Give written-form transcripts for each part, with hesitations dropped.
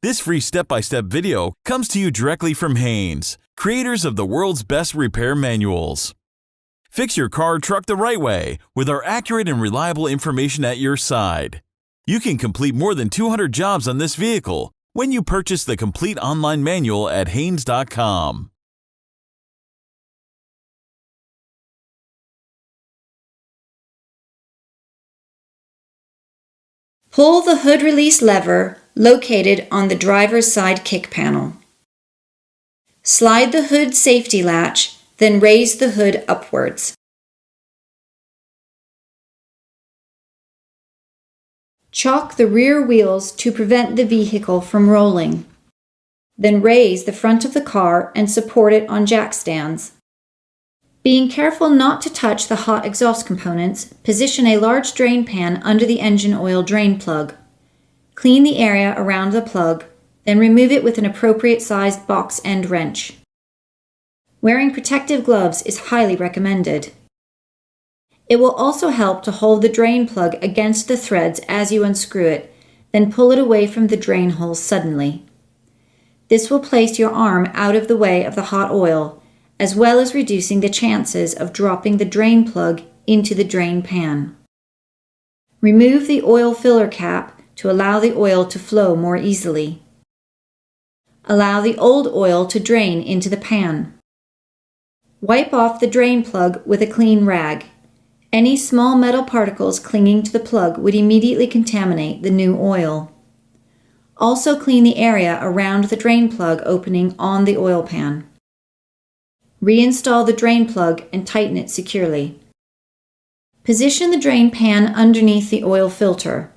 This free step-by-step video comes to you directly from Haynes, creators of the world's best repair manuals. Fix your car or truck the right way with our accurate and reliable information at your side. You can complete more than 200 jobs on this vehicle when you purchase the complete online manual at Haynes.com. Pull the hood release lever located on the driver's side kick panel. Slide the hood safety latch, then raise the hood upwards. Chock the rear wheels to prevent the vehicle from rolling. Then raise the front of the car and support it on jack stands. Being careful not to touch the hot exhaust components, position a large drain pan under the engine oil drain plug. Clean the area around the plug, then remove it with an appropriate sized box end wrench. Wearing protective gloves is highly recommended. It will also help to hold the drain plug against the threads as you unscrew it, then pull it away from the drain hole suddenly. This will place your arm out of the way of the hot oil, as well as reducing the chances of dropping the drain plug into the drain pan. Remove the oil filler cap to allow the oil to flow more easily. Allow the old oil to drain into the pan. Wipe off the drain plug with a clean rag. Any small metal particles clinging to the plug would immediately contaminate the new oil. Also clean the area around the drain plug opening on the oil pan. Reinstall the drain plug and tighten it securely. Position the drain pan underneath the oil filter.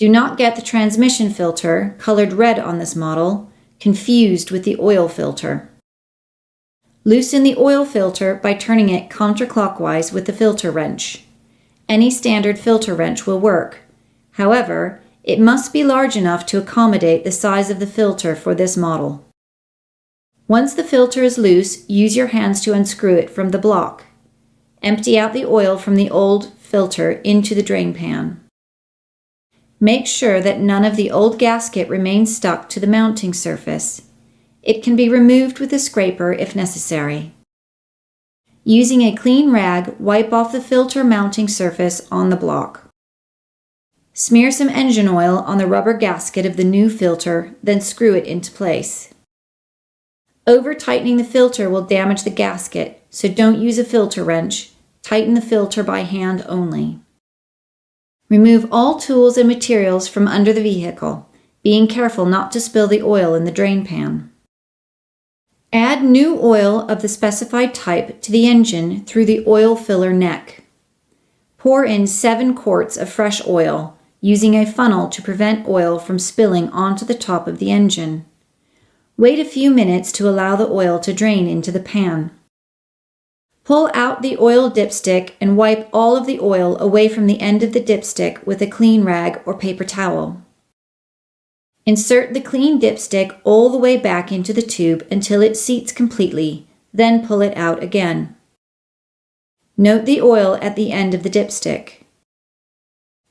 Do not get the transmission filter, colored red on this model, confused with the oil filter. Loosen the oil filter by turning it counterclockwise with the filter wrench. Any standard filter wrench will work. However, it must be large enough to accommodate the size of the filter for this model. Once the filter is loose, use your hands to unscrew it from the block. Empty out the oil from the old filter into the drain pan. Make sure that none of the old gasket remains stuck to the mounting surface. It can be removed with a scraper if necessary. Using a clean rag, wipe off the filter mounting surface on the block. Smear some engine oil on the rubber gasket of the new filter, then screw it into place. Over-tightening the filter will damage the gasket, so don't use a filter wrench. Tighten the filter by hand only. Remove all tools and materials from under the vehicle, being careful not to spill the oil in the drain pan. Add new oil of the specified type to the engine through the oil filler neck. Pour in 7 quarts of fresh oil, using a funnel to prevent oil from spilling onto the top of the engine. Wait a few minutes to allow the oil to drain into the pan. Pull out the oil dipstick and wipe all of the oil away from the end of the dipstick with a clean rag or paper towel. Insert the clean dipstick all the way back into the tube until it seats completely, then pull it out again. Note the oil at the end of the dipstick.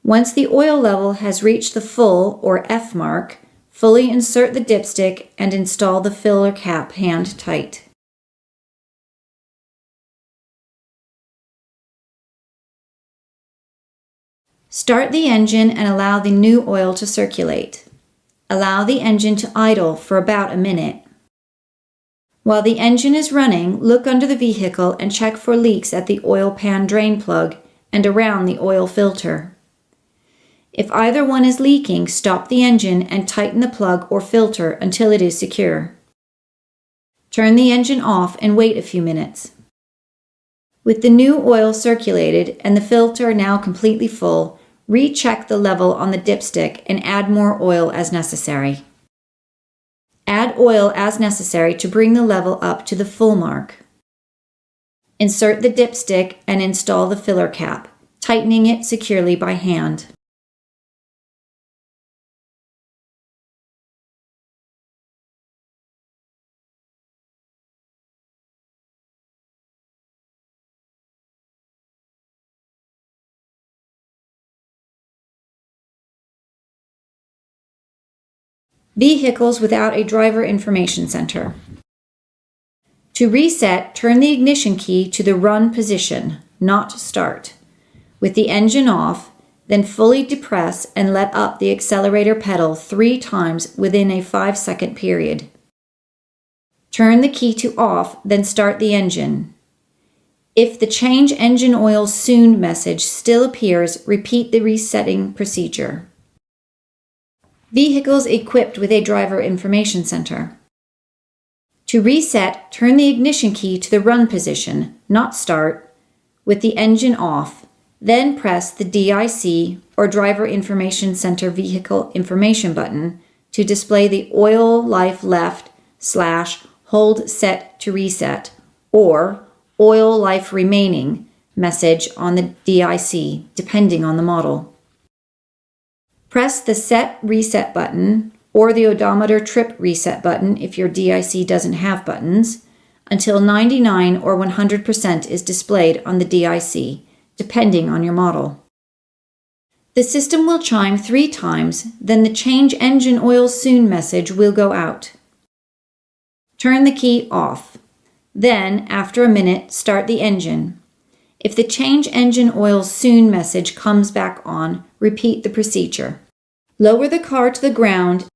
Once the oil level has reached the full or F mark, fully insert the dipstick and install the filler cap hand tight. Start the engine and allow the new oil to circulate. Allow the engine to idle for about a minute. While the engine is running, look under the vehicle and check for leaks at the oil pan drain plug and around the oil filter. If either one is leaking, stop the engine and tighten the plug or filter until it is secure. Turn the engine off and wait a few minutes. With the new oil circulated and the filter now completely full, recheck the level on the dipstick and add more oil as necessary. Add oil as necessary to bring the level up to the full mark. Insert the dipstick and install the filler cap, tightening it securely by hand. Vehicles without a driver information center. To reset, turn the ignition key to the run position, not start, with the engine off, then fully depress and let up the accelerator pedal 3 times within a 5-second period. Turn the key to off, then start the engine. If the change engine oil soon message still appears, repeat the resetting procedure. Vehicles equipped with a driver information center. To reset, turn the ignition key to the run position, not start, with the engine off, then press the DIC or Driver Information Center Vehicle Information button to display the oil life left / hold set to reset or oil life remaining message on the DIC, depending on the model. Press the Set Reset button or the odometer trip reset button if your DIC doesn't have buttons until 99 or 100% is displayed on the DIC, depending on your model. The system will chime 3 times, then the change engine oil soon message will go out. Turn the key off. Then, after a minute, start the engine. If the change engine oil soon message comes back on, repeat the procedure. Lower the car to the ground